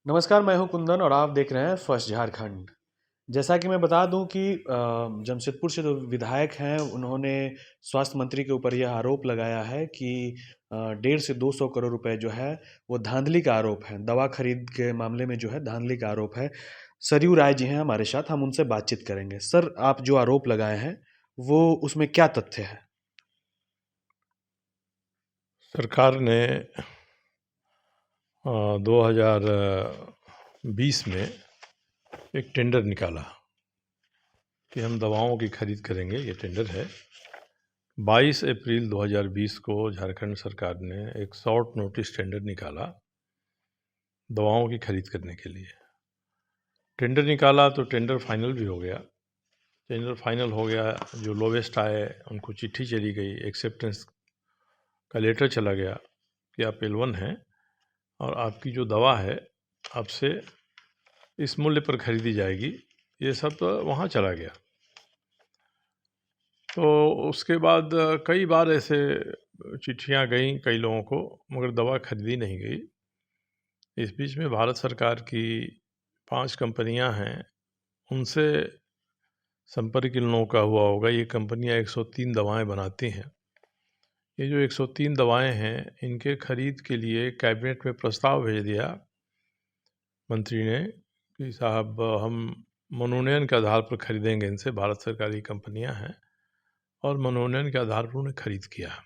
नमस्कार, मैं हूँ कुंदन और आप देख रहे हैं फर्स्ट झारखंड। जैसा कि मैं बता दूं कि जमशेदपुर से जो विधायक हैं उन्होंने स्वास्थ्य मंत्री के ऊपर यह आरोप लगाया है कि 150 से 200 करोड़ रुपए जो है वो धांधली का आरोप है। दवा खरीद के मामले में जो है धांधली का आरोप है। सरयू राय जी हैं हमारे साथ, हम उनसे बातचीत करेंगे। सर, आप जो आरोप लगाए हैं वो उसमें क्या तथ्य है? सरकार ने 2020 में एक टेंडर निकाला कि हम दवाओं की खरीद करेंगे। ये टेंडर है। 22 अप्रैल 2020 को झारखंड सरकार ने एक शॉर्ट नोटिस टेंडर निकाला दवाओं की खरीद करने के लिए। टेंडर निकाला तो टेंडर फाइनल भी हो गया। टेंडर फाइनल हो गया, जो लोवेस्ट आए उनको चिट्ठी चली गई, एक्सेप्टेंस का लेटर चला गया कि आप L1 हैं और आपकी जो दवा है आपसे इस मूल्य पर खरीदी जाएगी। ये सब तो वहाँ चला गया। तो उसके बाद कई बार ऐसे चिट्ठियाँ गईं कई लोगों को, मगर दवा खरीदी नहीं गई। इस बीच में भारत सरकार की 5 कंपनियां हैं, उनसे संपर्क इन लोगों का हुआ होगा। ये कंपनियां 103 दवाएं बनाती हैं। ये जो 103 दवाएं हैं, इनके खरीद के लिए कैबिनेट में प्रस्ताव भेज दिया मंत्री ने कि साहब हम मनोनयन के आधार पर खरीदेंगे इनसे। भारत सरकार की कंपनियां हैं और मनोनयन के आधार पर उन्हें खरीद किया।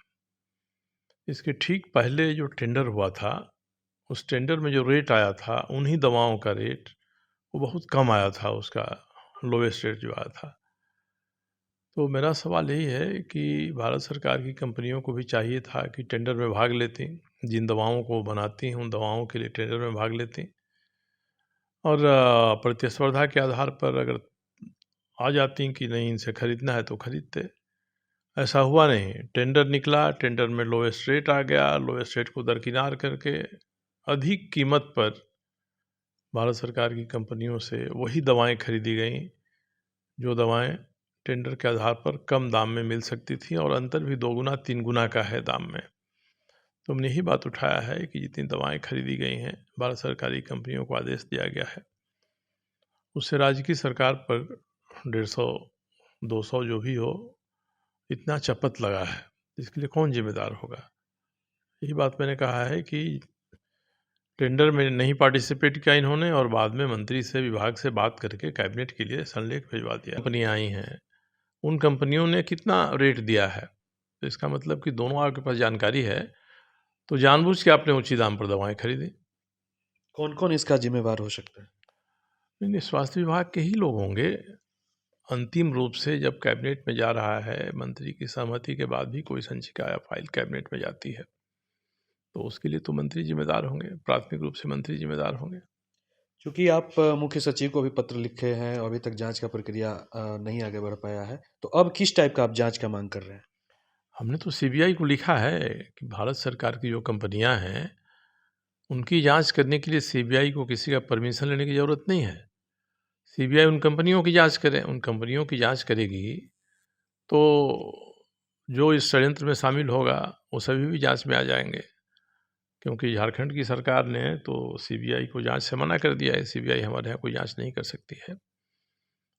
इसके ठीक पहले जो टेंडर हुआ था, उस टेंडर में जो रेट आया था, उन्हीं दवाओं का रेट वो बहुत कम आया था। उसका लोवेस्ट रेट जो आया था। तो मेरा सवाल यही है कि भारत सरकार की कंपनियों को भी चाहिए था कि टेंडर में भाग लेती, जिन दवाओं को बनाती हैं उन दवाओं के लिए टेंडर में भाग लेती और प्रतिस्पर्धा के आधार पर अगर आ जाती कि नहीं इनसे खरीदना है तो खरीदते। ऐसा हुआ नहीं। टेंडर निकला, टेंडर में लोवेस्ट रेट आ गया। लोवेस्ट रेट को दरकिनार करके अधिक कीमत पर भारत सरकार की कंपनियों से वही दवाएं खरीदी गईं जो दवाएं टेंडर के आधार पर कम दाम में मिल सकती थी, और अंतर भी 2 गुना 3 गुना का है दाम में। तो हमने यही बात उठाया है कि जितनी दवाएं खरीदी गई हैं, भारत सरकारी कंपनियों को आदेश दिया गया है, उससे राज्य की सरकार पर 150 200 जो भी हो, इतना चपत लगा है। इसके लिए कौन जिम्मेदार होगा? यही बात मैंने कहा है कि टेंडर में नहीं पार्टिसिपेट किया इन्होंने और बाद में मंत्री से, विभाग से बात करके कैबिनेट के लिए संलेख भिजवा दिया। कंपनियां आई हैं, उन कंपनियों ने कितना रेट दिया है, तो इसका मतलब कि दोनों आपके पास जानकारी है, तो जानबूझ के आपने ऊंची दाम पर दवाएं खरीदी। कौन कौन इसका जिम्मेवार हो सकता है? नहीं, स्वास्थ्य विभाग के ही लोग होंगे। अंतिम रूप से जब कैबिनेट में जा रहा है, मंत्री की सहमति के बाद भी कोई संचिका या फाइल कैबिनेट में जाती है, तो उसके लिए तो मंत्री जिम्मेदार होंगे, प्राथमिक रूप से मंत्री जिम्मेदार होंगे। क्योंकि आप मुख्य सचिव को भी पत्र लिखे हैं और अभी तक जांच का प्रक्रिया नहीं आगे बढ़ पाया है, तो अब किस टाइप का आप जांच का मांग कर रहे हैं? हमने तो सीबीआई को लिखा है कि भारत सरकार की जो कंपनियां हैं, उनकी जांच करने के लिए सीबीआई को किसी का परमिशन लेने की ज़रूरत नहीं है। सीबीआई उन कंपनियों की जांच करे। उन कंपनियों की जांच करेगी तो जो इस षड्यंत्र में शामिल होगा वो सभी भी जांच में आ जाएंगे। क्योंकि झारखंड की सरकार ने तो सीबीआई को जांच से मना कर दिया है। सीबीआई हमारे यहाँ कोई जांच नहीं कर सकती है।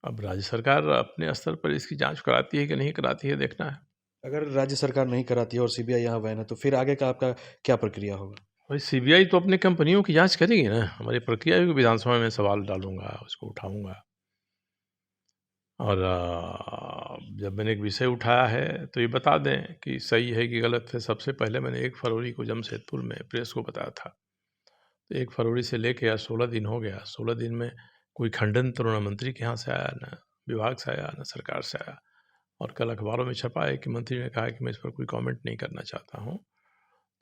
अब राज्य सरकार अपने स्तर पर इसकी जांच कराती है कि नहीं कराती है, देखना है। अगर राज्य सरकार नहीं कराती है और सीबीआई यहाँ बैन है, तो फिर आगे का आपका क्या प्रक्रिया होगा? भाई, सीबीआई तो अपनी कंपनियों की जांच करेगी ना। हमारी प्रक्रिया है कि विधानसभा में सवाल डालूंगा, उसको उठाऊंगा। और जब मैंने एक विषय उठाया है तो ये बता दें कि सही है कि गलत है। सबसे पहले मैंने 1 फरवरी को जमशेदपुर में प्रेस को बताया था। तो 1 फरवरी से लेके आज 16 दिन हो गया। 16 दिन में कोई खंडन तो न मंत्री के यहाँ से आया, न विभाग से आया, न सरकार से आया। और कल अखबारों में छपा है कि मंत्री ने कहा है कि मैं इस पर कोई कमेंट नहीं करना चाहता हूँ।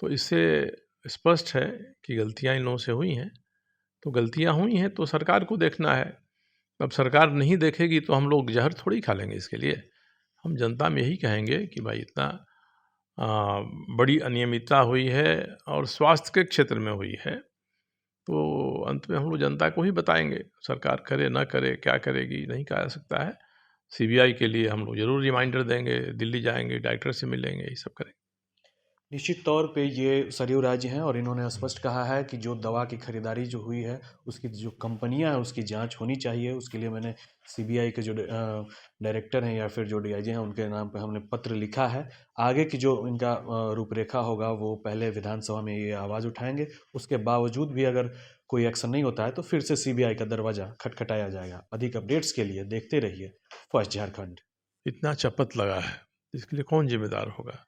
तो इससे स्पष्ट है कि गलतियाँ इन लोगों से हुई हैं। तो गलतियाँ हुई हैं तो सरकार को देखना है। अब सरकार नहीं देखेगी तो हम लोग जहर थोड़ी खा लेंगे इसके लिए। हम जनता में यही कहेंगे कि भाई इतना बड़ी अनियमितता हुई है और स्वास्थ्य के क्षेत्र में हुई है, तो अंत में हम लोग जनता को ही बताएंगे। सरकार करे ना करे, क्या करेगी, नहीं कहा जा सकता है। सीबीआई के लिए हम लोग ज़रूर रिमाइंडर देंगे, दिल्ली जाएंगे, डायरेक्टर से मिलेंगे, ये सब करेंगे। निश्चित तौर पे ये सरयू राज्य हैं और इन्होंने स्पष्ट कहा है कि जो दवा की खरीदारी जो हुई है उसकी जो कंपनियां हैं उसकी जांच होनी चाहिए। उसके लिए मैंने सीबीआई के जो डायरेक्टर हैं या फिर जो डीआईजी हैं उनके नाम पे हमने पत्र लिखा है। आगे की जो इनका रूपरेखा होगा वो पहले विधानसभा में ये आवाज़ उठाएंगे। उसके बावजूद भी अगर कोई एक्शन नहीं होता है तो फिर से सीबीआई का दरवाज़ा खटखटाया जाएगा। अधिक अपडेट्स के लिए देखते रहिए फर्स्ट झारखंड। इतना चपत लगा है, इसके लिए कौन जिम्मेदार होगा?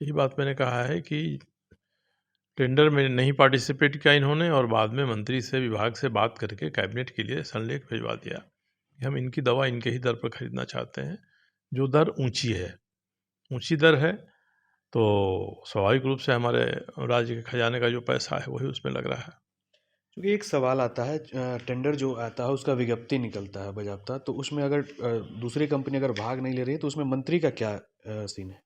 यही बात मैंने कहा है कि टेंडर में नहीं पार्टिसिपेट किया इन्होंने और बाद में मंत्री से विभाग से बात करके कैबिनेट के लिए संलेख भिजवा दिया कि हम इनकी दवा इनके ही दर पर खरीदना चाहते हैं, जो दर ऊंची है। ऊंची दर है तो स्वाभाविक रूप से हमारे राज्य के खजाने का जो पैसा है वही उसमें लग रहा है। क्योंकि एक सवाल आता है टेंडर जो आता है उसका विज्ञप्ति निकलता है बजाबता, तो उसमें अगर दूसरी कंपनी अगर भाग नहीं ले रही है तो उसमें मंत्री का क्या सीन है?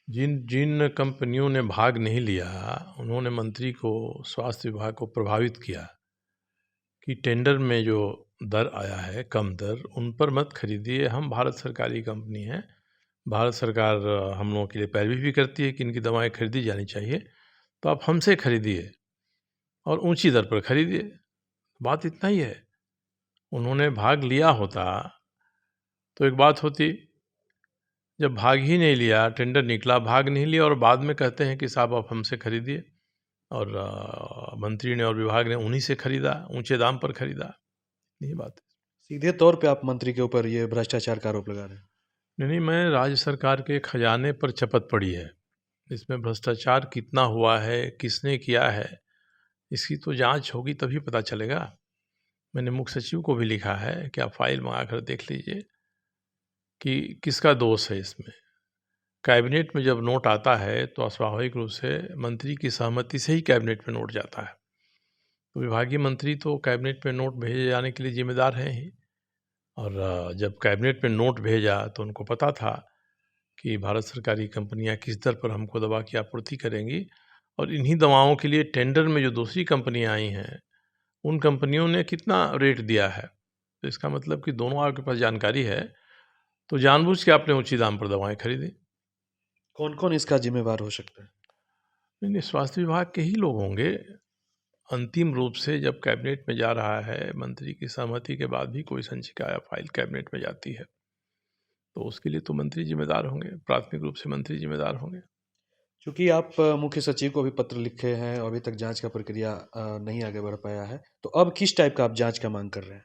जिन जिन कंपनियों ने भाग नहीं लिया उन्होंने मंत्री को, स्वास्थ्य विभाग को प्रभावित किया कि टेंडर में जो दर आया है कम दर, उन पर मत खरीदिए, हम भारत सरकारी कंपनी हैं, भारत सरकार हम लोगों के लिए पैरवी भी करती है कि इनकी दवाएं खरीदी जानी चाहिए, तो आप हमसे खरीदिए और ऊंची दर पर खरीदिए। बात इतना ही है। उन्होंने भाग लिया होता तो एक बात होती, जब भाग ही नहीं लिया, टेंडर निकला, भाग नहीं लिया और बाद में कहते हैं कि साहब आप हमसे खरीदिए, और मंत्री ने और विभाग ने उन्हीं से खरीदा, ऊंचे दाम पर खरीदा। यही बात है। सीधे तौर पे आप मंत्री के ऊपर ये भ्रष्टाचार का आरोप लगा रहे हैं। नहीं नहीं, मैं राज्य सरकार के खजाने पर चपत पड़ी है। इसमें भ्रष्टाचार कितना हुआ है, किसने किया है, इसकी तो जांच होगी तभी पता चलेगा। मैंने मुख्य सचिव को भी लिखा है कि आप फाइल मंगा कर देख लीजिए कि किसका दोष है इसमें। कैबिनेट में जब नोट आता है तो स्वाभाविक रूप से मंत्री की सहमति से ही कैबिनेट में नोट जाता है, तो विभागीय मंत्री तो कैबिनेट में नोट भेजे जाने के लिए जिम्मेदार हैं ही। और जब कैबिनेट में नोट भेजा तो उनको पता था कि भारत सरकारी कंपनियां किस दर पर हमको दवा की आपूर्ति करेंगी, और इन्हीं दवाओं के लिए टेंडर में जो दूसरी कंपनियां आई हैं उन कंपनियों ने कितना रेट दिया है। तो इसका मतलब कि दोनों आपके पास जानकारी है, तो जानबूझ के आपने ऊंची दाम पर दवाएं खरीदी। कौन कौन इसका जिम्मेवार हो सकता है? नहीं नहीं, स्वास्थ्य विभाग के ही लोग होंगे। अंतिम रूप से जब कैबिनेट में जा रहा है, मंत्री की सहमति के बाद भी कोई संचिका या फाइल कैबिनेट में जाती है, तो उसके लिए तो मंत्री जिम्मेदार होंगे, प्राथमिक रूप से मंत्री जिम्मेदार होंगे। क्योंकि आप मुख्य सचिव को भी पत्र लिखे हैं और अभी तक जांच का प्रक्रिया नहीं आगे बढ़ पाया है, तो अब किस टाइप का आप जांच का मांग कर रहे हैं?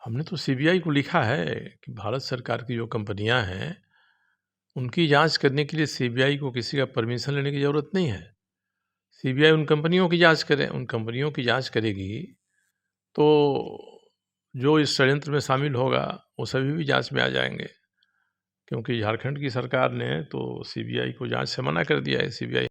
हमने तो सीबीआई को लिखा है कि भारत सरकार की जो कंपनियां हैं उनकी जांच करने के लिए सीबीआई को किसी का परमिशन लेने की ज़रूरत नहीं है। सीबीआई उन कंपनियों की जांच करे, उन कंपनियों की जांच करेगी तो जो इस षड्यंत्र में शामिल होगा वो सभी भी जांच में आ जाएंगे, क्योंकि झारखंड की सरकार ने तो सीबीआई को जांच से मना कर दिया है। सीबीआई